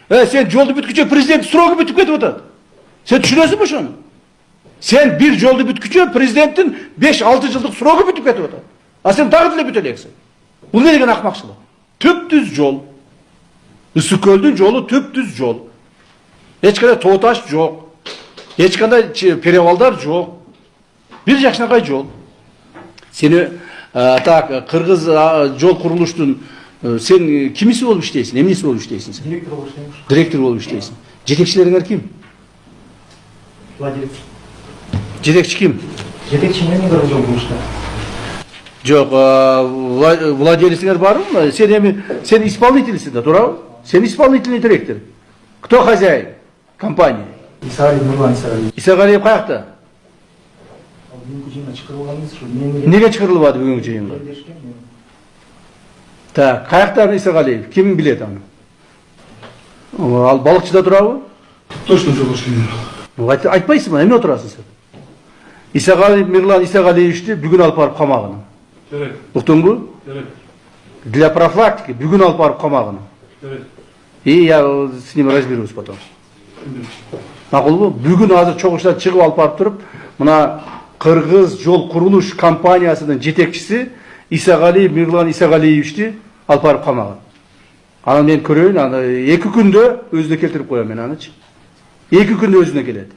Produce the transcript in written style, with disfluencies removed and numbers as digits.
Sen joldu bütküçe prezident srogu bütüp ketip atат. Sen düşünөсүңбү ошону? Sen bir joldu bütküçe prezidentin 5-6 жылдык сроgu бүтүп кетип атат. А sen дагы деле бүтө элексиң. Бул не деген акмакчылык? Түп-түз жол. Ысык көлдүн жолу түп-түз жол. Эч кандай тоо таш жок. Эч кандай перевалдар жок. Бир жакшынакай жол. Сени так кыргыз жол курулуштун sen kimisi болуп иштейсиң, эмнеси болуп иштейсиң сен? Директор болуп иштейм. Директор болуп иштейсиң. Жетекчилериңер ким? Владелец. Жетекчи ким? Жетекчи менен бир жол курушта. Жок, владелециңер барбы? Сен исполнительсиң да, туурабы? Сен исполнительный директор. Кто хозяин компании? Исагалиев Нурлан Исагалиев. Исагалиев каякта? Бүгүнкү жыйынга чакырылган эмес ушул. Мен Неге чакырылбады бүгүнкү жыйынга? Так, каяктан Исагалиев? Ким билет аны? Ал балыкчыда турабы? Точно жол иштейм. Айтпайсыңбы, эмне отурасың сен? Исагалиев Мирлан Исагалиевичти бүгүн алып барып камагына. Керек. Уктуңбу? Керек. Для профилактики бүгүн алып барып камагына. Керек. И я с ним разберусь потом. Макулбу? Бүгүн азыр чогуштан чыгып алып барып туруп, мына Кыргыз жол курулуш компаниясынын жетекчиси Исагалиев Мирлан Исагалиевичти алып барып камаган. Аны мен көрөйүн, аны 2 күндө өзүнө келтирип коём мен анычы. 2 күндө өзүнө келет.